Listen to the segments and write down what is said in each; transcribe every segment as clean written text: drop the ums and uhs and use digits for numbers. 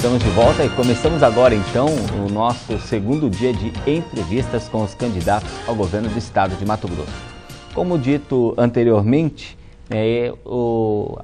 Estamos de volta e começamos agora então o nosso segundo dia de entrevistas com os candidatos ao governo do estado de Mato Grosso. Como dito anteriormente,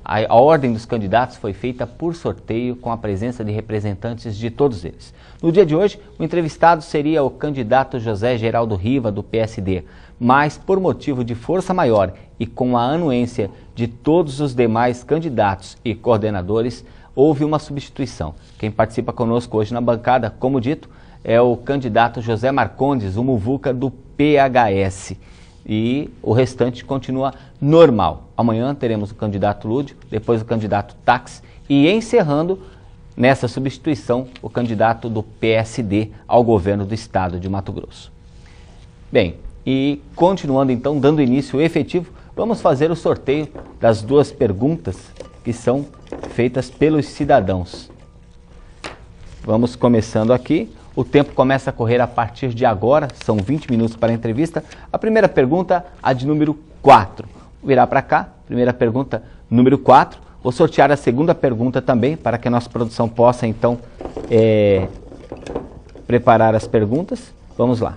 a ordem dos candidatos foi feita por sorteio com a presença de representantes de todos eles. No dia de hoje, o entrevistado seria o candidato José Geraldo Riva, do PSD, mas por motivo de força maior e com a anuência de todos os demais candidatos e coordenadores, houve uma substituição. Quem participa conosco hoje na bancada, como dito, é o candidato José Marcondes, o Muvuca do PHS. E o restante continua normal. Amanhã teremos o candidato Lúdio, depois o candidato Tax e encerrando nessa substituição o candidato do PSD ao governo do estado de Mato Grosso. Bem, e continuando então, dando início efetivo, vamos fazer o sorteio das duas perguntas que são feitas pelos cidadãos. Vamos começando aqui. O tempo começa a correr a partir de agora, são 20 minutos para a entrevista. A primeira pergunta, a de número 4. Vou virar para cá, primeira pergunta, número 4. Vou sortear a segunda pergunta também, para que a nossa produção possa, então, preparar as perguntas. Vamos lá.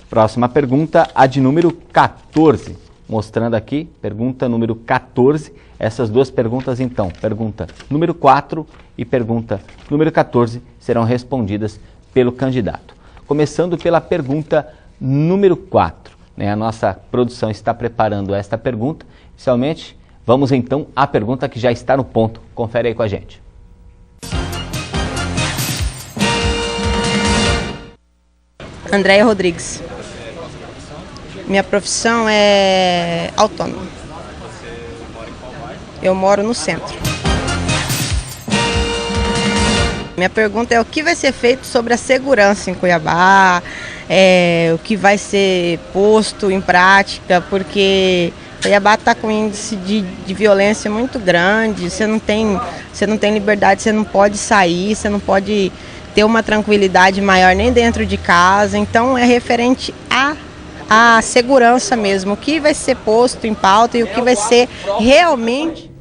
Próxima pergunta, a de número 14. Mostrando aqui, pergunta número 14. Essas duas perguntas, então, pergunta número 4 e pergunta número 14, serão respondidas pelo candidato. Começando pela pergunta número 4. A nossa produção está preparando esta pergunta. Inicialmente, vamos então à pergunta que já está no ponto. Confere aí com a gente. Andréia Rodrigues. Minha profissão é autônoma. Eu moro no centro. Minha pergunta é o que vai ser feito sobre a segurança em Cuiabá, o que vai ser posto em prática, porque Cuiabá está com um índice de violência muito grande, você não tem liberdade, você não pode sair, você não pode ter uma tranquilidade maior nem dentro de casa, então é referente à segurança mesmo, o que vai ser posto em pauta e o que vai ser realmente...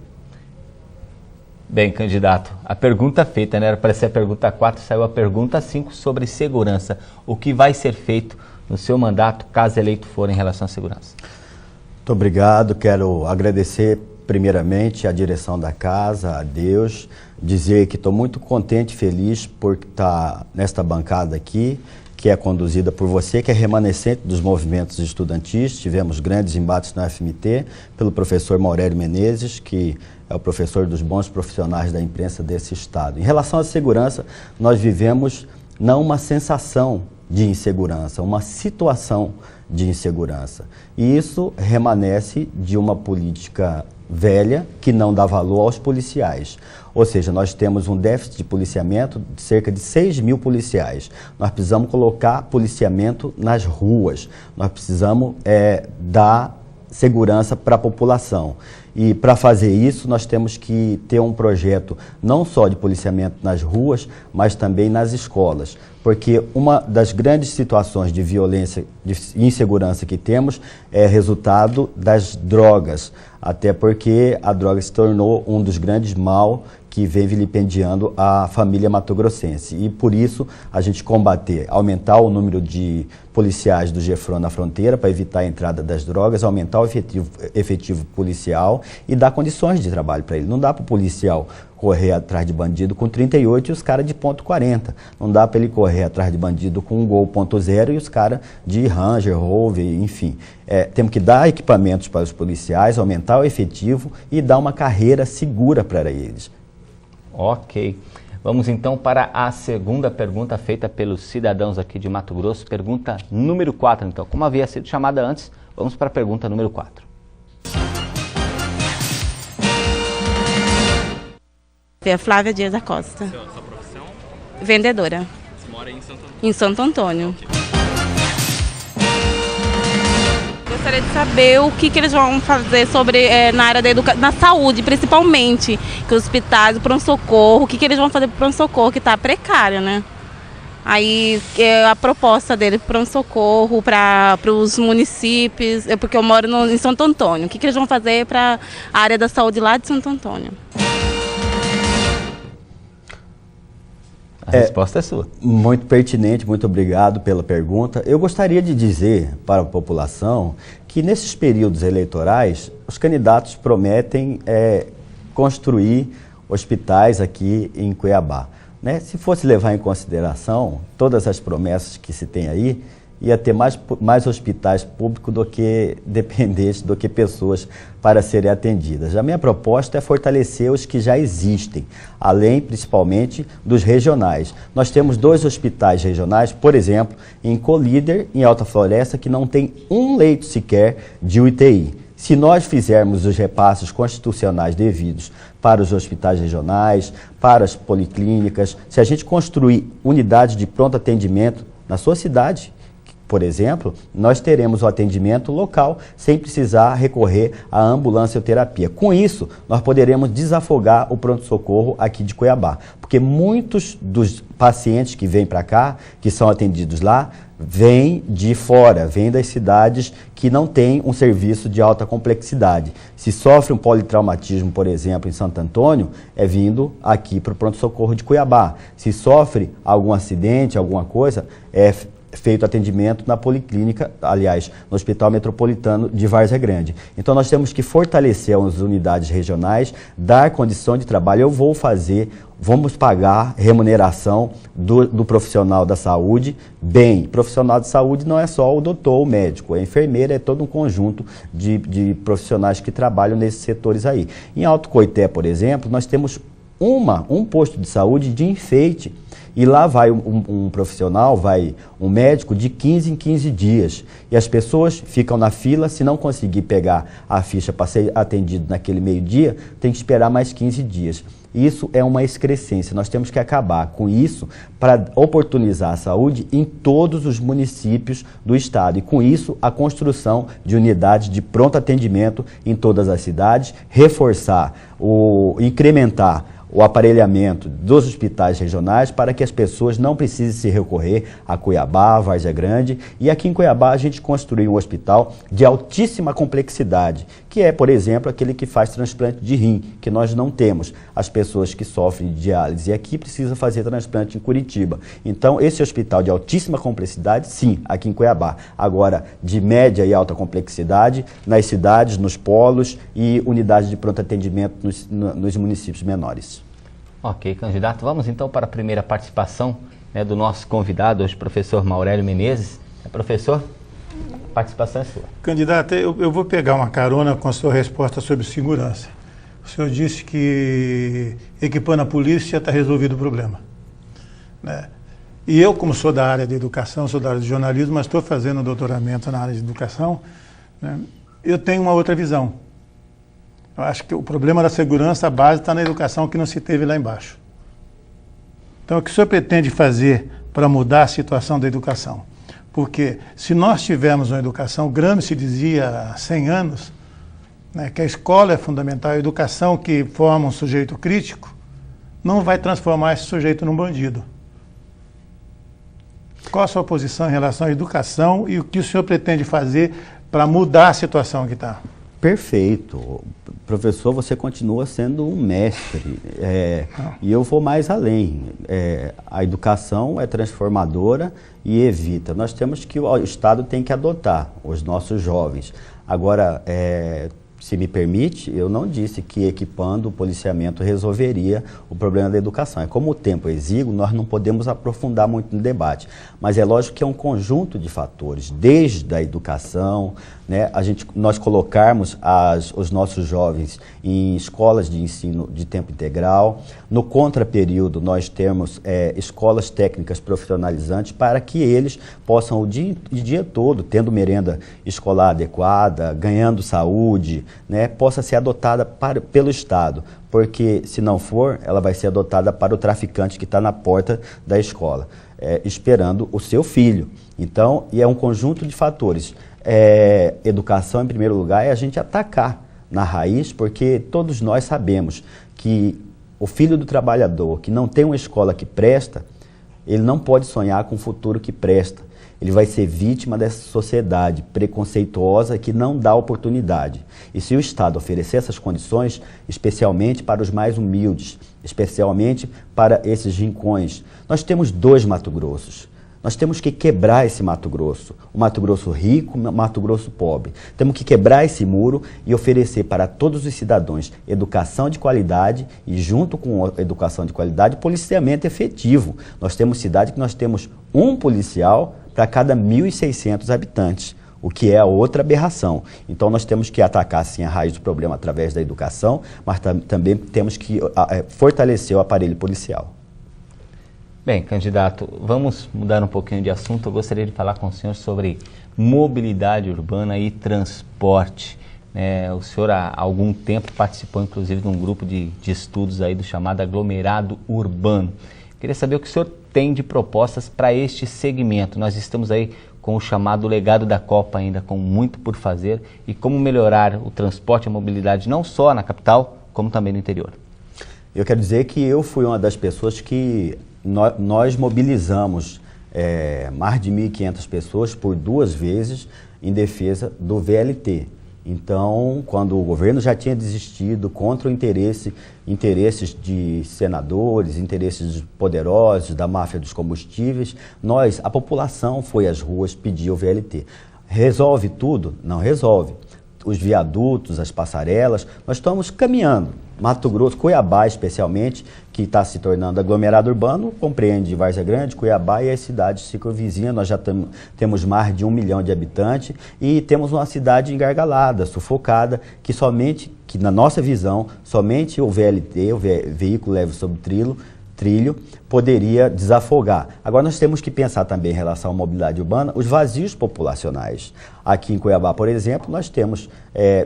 Bem, candidato, a pergunta feita, era para ser a pergunta 4, saiu a pergunta 5 sobre segurança. O que vai ser feito no seu mandato, caso eleito for, em relação à segurança? Muito obrigado, quero agradecer primeiramente à direção da casa, a Deus, dizer que estou muito contente e feliz por estar nesta bancada aqui, que é conduzida por você, que é remanescente dos movimentos estudantis. Tivemos grandes embates na FMT, pelo professor Maurélio Menezes, que é o professor dos bons profissionais da imprensa desse estado. Em relação à segurança, nós vivemos não uma sensação de insegurança, uma situação de insegurança. E isso remanesce de uma política velha que não dá valor aos policiais. Ou seja, nós temos um déficit de policiamento de cerca de 6 mil policiais. Nós precisamos colocar policiamento nas ruas. Nós precisamos dar segurança para a população. E para fazer isso, nós temos que ter um projeto não só de policiamento nas ruas, mas também nas escolas. Porque uma das grandes situações de violência e insegurança que temos é resultado das drogas. Até porque a droga se tornou um dos grandes mal que vem vilipendiando a família matogrossense. E por isso a gente combater, aumentar o número de policiais do GEFRON na fronteira para evitar a entrada das drogas, aumentar o efetivo policial e dar condições de trabalho para ele. Não dá para o policial correr atrás de bandido com 38 e os caras de ponto .40. Não dá para ele correr atrás de bandido com um Gol .0 e os caras de Ranger, Rover, enfim. Temos que dar equipamentos para os policiais, aumentar o efetivo e dar uma carreira segura para eles. Ok. Vamos então para a segunda pergunta feita pelos cidadãos aqui de Mato Grosso. Pergunta número 4, então. Como havia sido chamada antes, vamos para a pergunta número 4. É Flávia Dias da Costa. Sua profissão? Vendedora. Você mora aí em Santo Antônio? Em Santo Antônio. Gostaria de saber o que eles vão fazer sobre, na área da educação, na saúde principalmente, que os hospitais, o pronto-socorro, o que eles vão fazer para o pronto-socorro que está precário, né? Aí a proposta dele para o pronto-socorro, para os municípios, porque eu moro em Santo Antônio, o que eles vão fazer para a área da saúde lá de Santo Antônio? resposta é sua. Muito pertinente, muito obrigado pela pergunta. Eu gostaria de dizer para a população que nesses períodos eleitorais, os candidatos prometem construir hospitais aqui em Cuiabá. Né? Se fosse levar em consideração todas as promessas que se tem aí, ia ter mais hospitais públicos do que dependentes, do que pessoas para serem atendidas. A minha proposta é fortalecer os que já existem, além principalmente dos regionais. Nós temos 2 hospitais regionais, por exemplo, em Colíder, em Alta Floresta, que não tem um leito sequer de UTI. Se nós fizermos os repasses constitucionais devidos para os hospitais regionais, para as policlínicas, se a gente construir unidades de pronto atendimento na sua cidade, por exemplo, nós teremos o atendimento local sem precisar recorrer à ambulancioterapia. Com isso, nós poderemos desafogar o pronto-socorro aqui de Cuiabá, porque muitos dos pacientes que vêm para cá, que são atendidos lá, vêm de fora, vêm das cidades que não têm um serviço de alta complexidade. Se sofre um politraumatismo, por exemplo, em Santo Antônio, é vindo aqui para o pronto-socorro de Cuiabá. Se sofre algum acidente, alguma coisa, é feito atendimento na policlínica, aliás, no Hospital Metropolitano de Várzea Grande. Então nós temos que fortalecer as unidades regionais, dar condição de trabalho. Vamos pagar remuneração do profissional da saúde bem. Profissional de saúde não é só o doutor, o médico, a enfermeira, é todo um conjunto de profissionais que trabalham nesses setores aí. Em Alto Coité, por exemplo, nós temos um posto de saúde de enfeite. E lá vai um profissional, vai um médico de 15 em 15 dias. E as pessoas ficam na fila, se não conseguir pegar a ficha para ser atendido naquele meio-dia, tem que esperar mais 15 dias. Isso é uma excrescência. Nós temos que acabar com isso para oportunizar a saúde em todos os municípios do estado. E com isso, a construção de unidades de pronto atendimento em todas as cidades, incrementar o aparelhamento dos hospitais regionais para que as pessoas não precisem se recorrer a Cuiabá, Várzea Grande. E aqui em Cuiabá a gente construiu um hospital de altíssima complexidade, que é, por exemplo, aquele que faz transplante de rim, que nós não temos. As pessoas que sofrem de diálise aqui precisam fazer transplante em Curitiba. Então, esse hospital de altíssima complexidade, sim, aqui em Cuiabá. Agora, de média e alta complexidade, nas cidades, nos polos e unidades de pronto atendimento nos municípios menores. Ok, candidato. Vamos então para a primeira participação, né, do nosso convidado hoje, professor Maurélio Menezes. Professor, a participação é sua. Candidato, eu vou pegar uma carona com a sua resposta sobre segurança. O senhor disse que equipando a polícia está resolvido o problema, né? E eu, como sou da área de educação, sou da área de jornalismo, mas estou fazendo um doutoramento na área de educação, né, eu tenho uma outra visão. Eu acho que o problema da segurança, a base está na educação que não se teve lá embaixo. Então, o que o senhor pretende fazer para mudar a situação da educação? Porque se nós tivermos uma educação, Gramsci dizia há 100 anos, né, que a escola é fundamental, a educação que forma um sujeito crítico não vai transformar esse sujeito num bandido. Qual a sua posição em relação à educação e o que o senhor pretende fazer para mudar a situação que está? Perfeito. Professor, você continua sendo um mestre. E eu vou mais além. A educação é transformadora e evita. Nós temos que, o Estado tem que adotar os nossos jovens. Agora, se me permite, eu não disse que equipando o policiamento resolveria o problema da educação. Como o tempo é exíguo, nós não podemos aprofundar muito no debate. Mas é lógico que é um conjunto de fatores, desde a educação, né, nós colocarmos os nossos jovens em escolas de ensino de tempo integral. No contraperíodo, nós temos escolas técnicas profissionalizantes para que eles possam o dia todo, tendo merenda escolar adequada, ganhando saúde, né, possa ser adotada pelo Estado, porque se não for, ela vai ser adotada para o traficante que está na porta da escola, esperando o seu filho. Então, é um conjunto de fatores. Educação, em primeiro lugar, é a gente atacar na raiz, porque todos nós sabemos que o filho do trabalhador que não tem uma escola que presta, ele não pode sonhar com um futuro que presta. ele vai ser vítima dessa sociedade preconceituosa que não dá oportunidade. E se o Estado oferecer essas condições, especialmente para os mais humildes, especialmente para esses rincões, nós temos 2 Mato Grossos. Nós temos que quebrar esse Mato Grosso, o Mato Grosso rico, o Mato Grosso pobre. Temos que quebrar esse muro e oferecer para todos os cidadãos educação de qualidade e, junto com a educação de qualidade, policiamento efetivo. Nós temos cidade que nós temos um policial para cada 1.600 habitantes, o que é outra aberração. Então nós temos que atacar sim a raiz do problema através da educação, mas também temos que fortalecer o aparelho policial. Bem, candidato, vamos mudar um pouquinho de assunto. Eu gostaria de falar com o senhor sobre mobilidade urbana e transporte. O senhor há algum tempo participou, inclusive, de um grupo de estudos aí do chamado aglomerado urbano. Queria saber o que o senhor tem de propostas para este segmento. Nós estamos aí com o chamado legado da Copa ainda, com muito por fazer, e como melhorar o transporte e a mobilidade não só na capital, como também no interior. Eu quero dizer que eu fui uma das pessoas que nós mobilizamos mais de 1.500 pessoas por 2 vezes em defesa do VLT. Então, quando o governo já tinha desistido contra o interesses de senadores, interesses poderosos da máfia dos combustíveis, a população foi às ruas pedir o VLT. Resolve tudo? Não resolve. Os viadutos, as passarelas, nós estamos caminhando. Mato Grosso, Cuiabá especialmente, que está se tornando aglomerado urbano, compreende Várzea Grande, Cuiabá e as cidades circunvizinhas. Nós já temos mais de 1 milhão de habitantes e temos uma cidade engargalada, sufocada, que na nossa visão, somente o VLT, o veículo leve sobre trilho, poderia desafogar. Agora nós temos que pensar também em relação à mobilidade urbana, os vazios populacionais. Aqui em Cuiabá, por exemplo, nós temos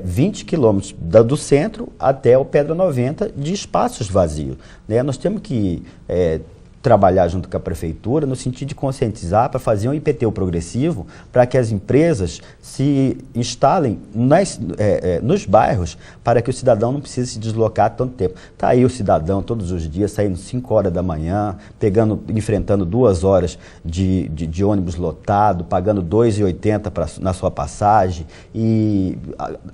20 quilômetros do centro até o Pedra 90 de espaços vazios. Nós temos que trabalhar junto com a prefeitura no sentido de conscientizar para fazer um IPTU progressivo para que as empresas se instalem nos bairros para que o cidadão não precise se deslocar tanto tempo. Está aí o cidadão todos os dias saindo 5 horas da manhã, enfrentando 2 horas de ônibus lotado, pagando R$ 2,80 na sua passagem, e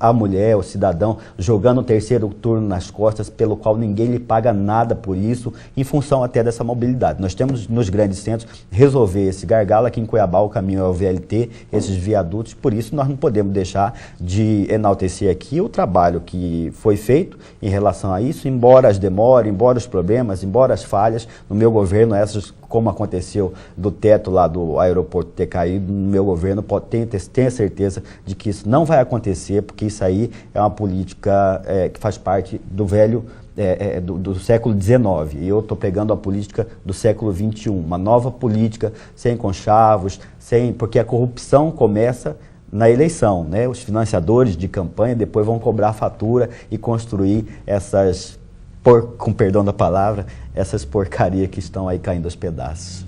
a mulher, o cidadão, jogando o 3º turno nas costas, pelo qual ninguém lhe paga nada por isso, em função até dessa mobilidade. Nós temos nos grandes centros resolver esse gargalo. Aqui em Cuiabá o caminho é o VLT, esses viadutos, por isso nós não podemos deixar de enaltecer aqui o trabalho que foi feito em relação a isso, embora as demores, embora os problemas, embora as falhas, no meu governo, como aconteceu do teto lá do aeroporto ter caído, no meu governo tenha certeza de que isso não vai acontecer, porque isso aí é uma política que faz parte do velho do século XIX, e eu estou pegando a política do século XXI, uma nova política sem conchavos, porque a corrupção começa na eleição, né? Os financiadores de campanha depois vão cobrar a fatura e construir com perdão da palavra, essas porcarias que estão aí caindo aos pedaços.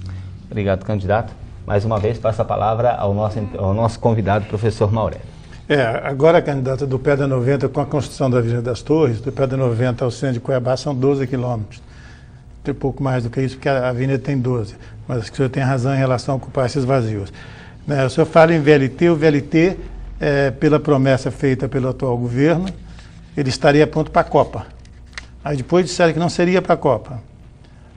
Obrigado, candidato. Mais uma vez, passo a palavra ao nosso convidado, professor Maurélio. Agora, candidato, do Pedra 90, com a construção da Avenida das Torres, do Pedra 90 ao centro de Cuiabá são 12 quilômetros. Tem um pouco mais do que isso, porque a avenida tem 12. Mas acho que o senhor tem razão em relação a ocupar esses vazios. O senhor fala em VLT, o VLT, pela promessa feita pelo atual governo, ele estaria pronto para a Copa. Aí depois disseram que não seria para a Copa.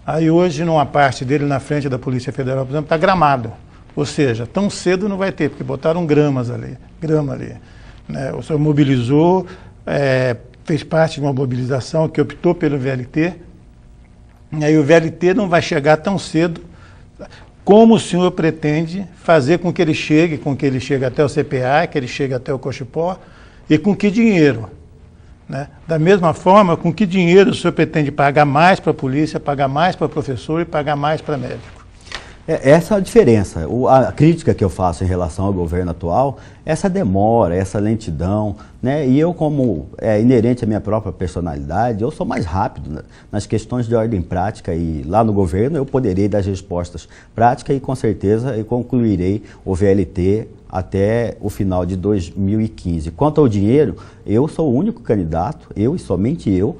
Aí hoje, numa parte dele, na frente da Polícia Federal, por exemplo, está gramado. Ou seja, tão cedo não vai ter, porque botaram grama ali. O senhor mobilizou, fez parte de uma mobilização que optou pelo VLT, e aí o VLT não vai chegar tão cedo. Como o senhor pretende fazer com que ele chegue até o CPA, que ele chegue até o Cochipó, e com que dinheiro? Da mesma forma, com que dinheiro o senhor pretende pagar mais para a polícia, pagar mais para professor e pagar mais para médico? Essa é a diferença. A crítica que eu faço em relação ao governo atual, essa demora, essa lentidão, né? E eu, como é inerente à minha própria personalidade, eu sou mais rápido nas questões de ordem prática, e lá no governo eu poderei dar respostas práticas e com certeza eu concluirei o VLT até o final de 2015. Quanto ao dinheiro, eu sou o único candidato, eu e somente eu,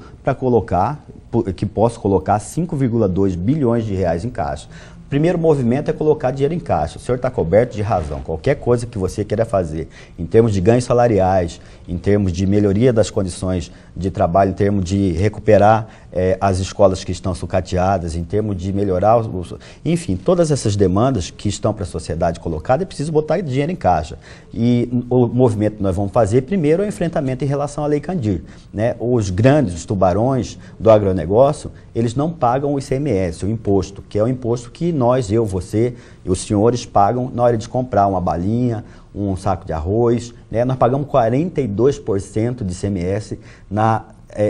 que posso colocar 5,2 bilhões de reais em caixa. primeiro movimento é colocar dinheiro em caixa. O senhor está coberto de razão. Qualquer coisa que você queira fazer, em termos de ganhos salariais, em termos de melhoria das condições de trabalho, em termos de recuperar as escolas que estão sucateadas, em termos de melhorar, enfim, todas essas demandas que estão para a sociedade colocada, é preciso botar dinheiro em caixa. E o movimento que nós vamos fazer, primeiro, é o enfrentamento em relação à Lei Candir, né? Os grandes, os tubarões do agronegócio, eles não pagam o ICMS, o imposto, que é o imposto que nós, eu, você e os senhores pagam na hora de comprar uma balinha, um saco de arroz, né? Nós pagamos 42% de ICMS na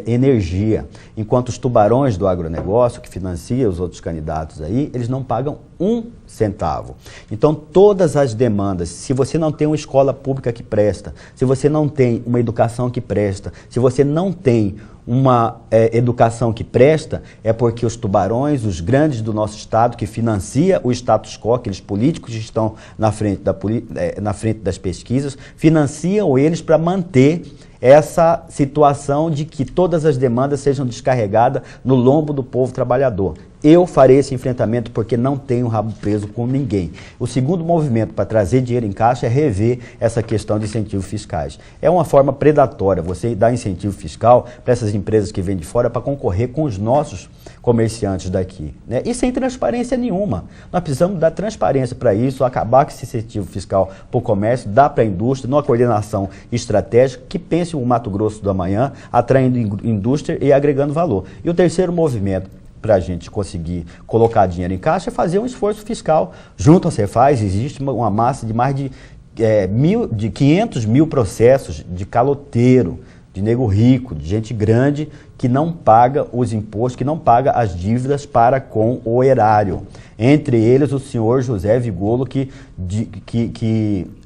energia, enquanto os tubarões do agronegócio, que financia os outros candidatos aí, eles não pagam 1 centavo. Então, todas as demandas, se você não tem uma escola pública que presta, se você não tem uma educação que presta, se você não tem uma educação que presta, é porque os tubarões, os grandes do nosso Estado, que financia o status quo, aqueles políticos que estão na frente das pesquisas, financiam eles para manter essa situação de que todas as demandas sejam descarregadas no lombo do povo trabalhador. Eu farei esse enfrentamento porque não tenho rabo preso com ninguém. O segundo movimento para trazer dinheiro em caixa é rever essa questão de incentivos fiscais. É uma forma predatória você dar incentivo fiscal para essas empresas que vêm de fora para concorrer com os nossos comerciantes daqui, né? E sem transparência nenhuma. Nós precisamos dar transparência para isso, acabar com esse incentivo fiscal para o comércio, dar para a indústria, numa coordenação estratégica que pense o Mato Grosso do amanhã, atraindo indústria e agregando valor. E o terceiro movimento para a gente conseguir colocar dinheiro em caixa é fazer um esforço fiscal. Junto à Cefaz existe uma massa de mais de 500 mil processos de caloteiro, de nego rico, de gente grande que não paga os impostos, que não paga as dívidas para com o erário. Entre eles o senhor José Vigolo, que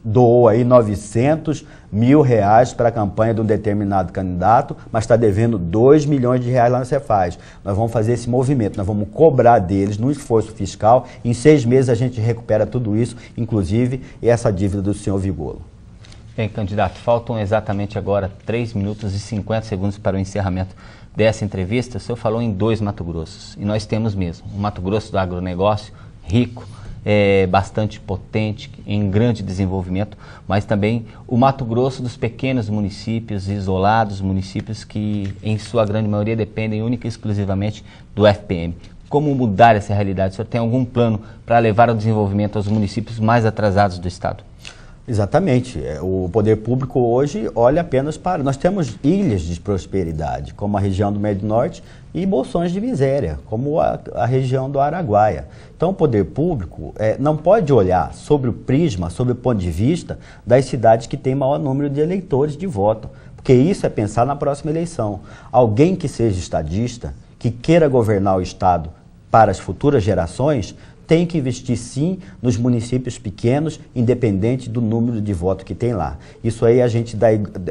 doou aí 900 mil reais para a campanha de um determinado candidato, mas está devendo 2 milhões de reais lá na Cefaz. Nós vamos fazer esse movimento, nós vamos cobrar deles no esforço fiscal. Em 6 meses a gente recupera tudo isso, inclusive essa dívida do senhor Vigolo. Bem, candidato, faltam exatamente agora 3 minutos e 50 segundos para o encerramento dessa entrevista. O senhor falou em 2 Mato Grossos, e nós temos mesmo. O Mato Grosso do agronegócio, rico, bastante potente, em grande desenvolvimento, mas também o Mato Grosso dos pequenos municípios, isolados, municípios que, em sua grande maioria, dependem única e exclusivamente do FPM. Como mudar essa realidade? O senhor tem algum plano para levar o desenvolvimento aos municípios mais atrasados do Estado? Exatamente. O poder público hoje olha apenas para... Nós temos ilhas de prosperidade, como a região do Médio Norte, e bolsões de miséria, como a região do Araguaia. Então, o poder público não pode olhar sobre o prisma, sobre o ponto de vista das cidades que têm maior número de eleitores de voto, porque isso é pensar na próxima eleição. Alguém que seja estadista, que queira governar o Estado para as futuras gerações, tem que investir sim nos municípios pequenos, independente do número de votos que tem lá. Isso aí a gente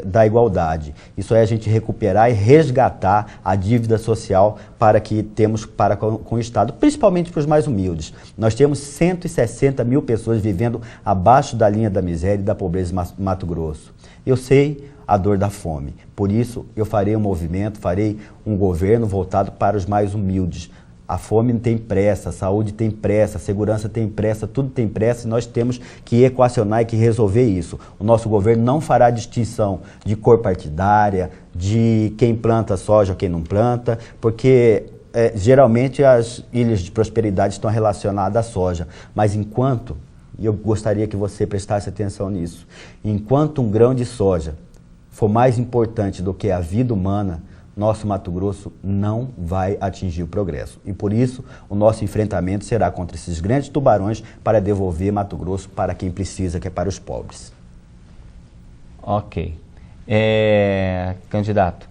dá igualdade, isso aí a gente recuperar e resgatar a dívida social para que temos para com o Estado, principalmente para os mais humildes. Nós temos 160 mil pessoas vivendo abaixo da linha da miséria e da pobreza em Mato Grosso. Eu sei a dor da fome, por isso eu farei um movimento, farei um governo voltado para os mais humildes. A fome não tem pressa, a saúde tem pressa, a segurança tem pressa, tudo tem pressa e nós temos que equacionar e que resolver isso. O nosso governo não fará distinção de cor partidária, de quem planta soja ou quem não planta, porque geralmente as ilhas de prosperidade estão relacionadas à soja. Mas enquanto, e eu gostaria que você prestasse atenção nisso, enquanto um grão de soja for mais importante do que a vida humana, nosso Mato Grosso não vai atingir o progresso. E por isso, o nosso enfrentamento será contra esses grandes tubarões para devolver Mato Grosso para quem precisa, que é para os pobres. Ok. Candidato,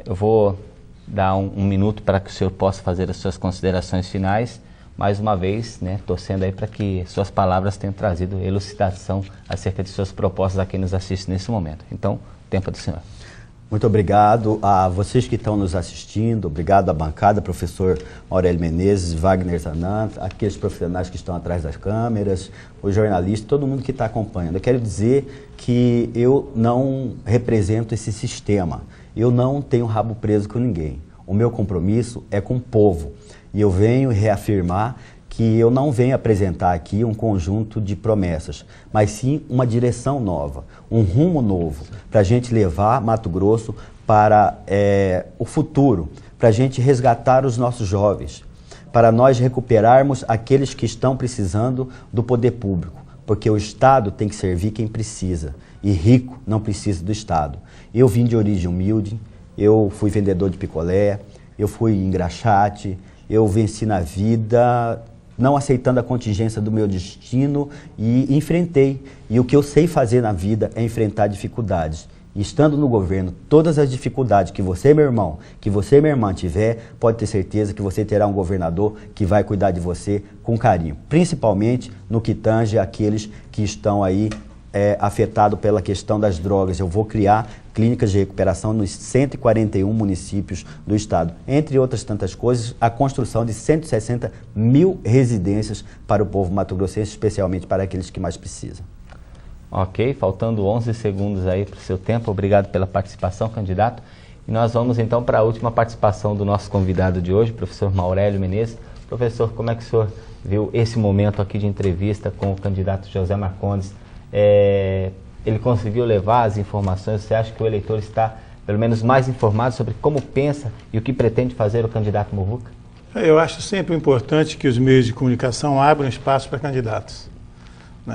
eu vou dar um minuto para que o senhor possa fazer as suas considerações finais. Mais uma vez, né, torcendo aí para que suas palavras tenham trazido elucidação acerca de suas propostas a quem nos assiste nesse momento. Então, tempo do senhor. Muito obrigado a vocês que estão nos assistindo, obrigado à bancada, professor Aurélio Menezes, Wagner Zanant, aqueles profissionais que estão atrás das câmeras, os jornalistas, todo mundo que está acompanhando. Eu quero dizer que eu não represento esse sistema, eu não tenho rabo preso com ninguém. O meu compromisso é com o povo e eu venho reafirmar que que eu não venho apresentar aqui um conjunto de promessas, mas sim uma direção nova, um rumo novo, para a gente levar Mato Grosso para o futuro, para a gente resgatar os nossos jovens, para nós recuperarmos aqueles que estão precisando do poder público, porque o Estado tem que servir quem precisa, e rico não precisa do Estado. Eu vim de origem humilde, eu fui vendedor de picolé, eu fui engraxate, eu venci na vida, não aceitando a contingência do meu destino e enfrentei. E o que eu sei fazer na vida é enfrentar dificuldades. E estando no governo, todas as dificuldades que você, meu irmão, que você, minha irmã, tiver, pode ter certeza que você terá um governador que vai cuidar de você com carinho. Principalmente no que tange aqueles que estão aí afetados pela questão das drogas. Eu vou criar clínicas de recuperação nos 141 municípios do estado. Entre outras tantas coisas, a construção de 160 mil residências para o povo mato-grossense, especialmente para aqueles que mais precisam. Ok, faltando 11 segundos aí para o seu tempo. Obrigado pela participação, candidato. E nós vamos então para a última participação do nosso convidado de hoje, professor Maurélio Menezes. Professor, como é que o senhor viu esse momento aqui de entrevista com o candidato José Marcondes? Ele conseguiu levar as informações? Você acha que o eleitor está, pelo menos, mais informado sobre como pensa e o que pretende fazer o candidato Muvuca? Eu acho sempre importante que os meios de comunicação abram espaço para candidatos.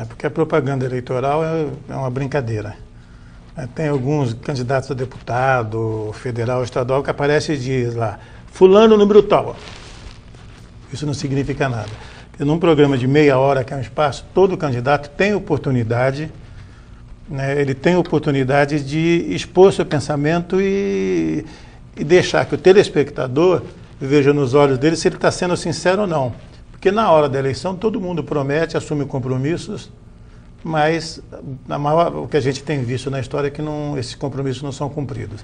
Porque a propaganda eleitoral é uma brincadeira. Tem alguns candidatos a deputado, federal, estadual, que aparece e diz lá, fulano número tal. Isso não significa nada. Porque num programa de meia hora, que é um espaço, todo candidato tem oportunidade, ele tem oportunidade de expor seu pensamento e deixar que o telespectador veja nos olhos dele se ele está sendo sincero ou não. Porque na hora da eleição todo mundo promete, assume compromissos, mas o que a gente tem visto na história é que esses compromissos não são cumpridos.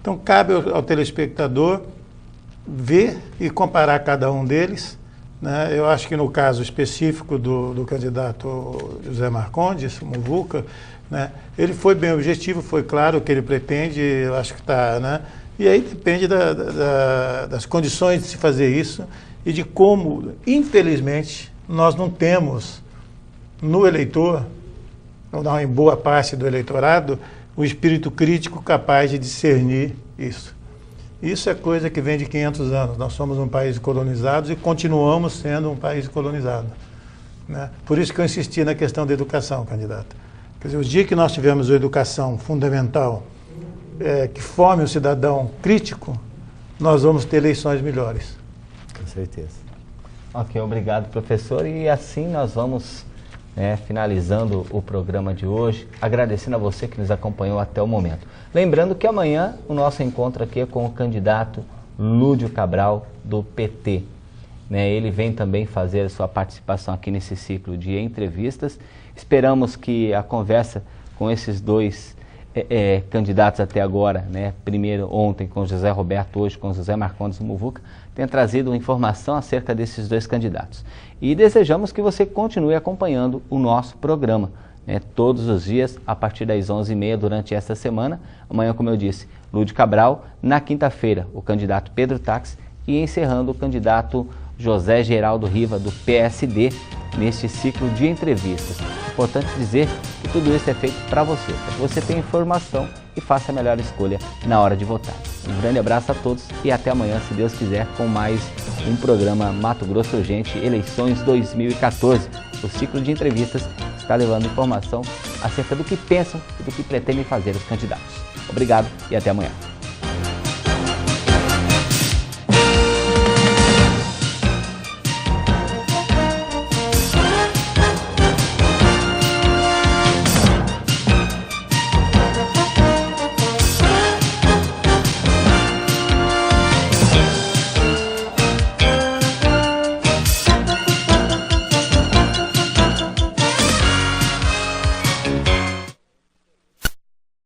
Então cabe ao telespectador ver e comparar cada um deles. Eu acho que no caso específico do candidato José Marcondes, Muvuca, ele foi bem objetivo, foi claro o que ele pretende, eu acho que está... E aí depende das condições de se fazer isso, e de como, infelizmente, nós não temos no eleitor, ou em boa parte do eleitorado, o espírito crítico capaz de discernir isso. Isso é coisa que vem de 500 anos. Nós somos um país colonizado e continuamos sendo um país colonizado. Por isso que eu insisti na questão da educação, candidato. Quer dizer, o dia que nós tivermos uma educação fundamental que forme o cidadão crítico, nós vamos ter eleições melhores. Com certeza. Ok, obrigado, professor. E assim nós vamos finalizando o programa de hoje, agradecendo a você que nos acompanhou até o momento. Lembrando que amanhã o nosso encontro aqui é com o candidato Lúdio Cabral, do PT. Ele vem também fazer a sua participação aqui nesse ciclo de entrevistas. Esperamos que a conversa com esses dois candidatos até agora, primeiro ontem com José Roberto, hoje com José Marcondes Muvuca, tenha trazido informação acerca desses dois candidatos. E desejamos que você continue acompanhando o nosso programa, todos os dias, a partir das 11h30 durante esta semana. Amanhã, como eu disse, Lúdio Cabral. Na quinta-feira, o candidato Pedro Táxi. E encerrando o candidato José Geraldo Riva, do PSD, neste ciclo de entrevistas. Importante dizer que tudo isso é feito para você que você tenha informação e faça a melhor escolha na hora de votar. Um grande abraço a todos e até amanhã, se Deus quiser, com mais um programa Mato Grosso Urgente Eleições 2014. O ciclo de entrevistas está levando informação acerca do que pensam e do que pretendem fazer os candidatos. Obrigado e até amanhã.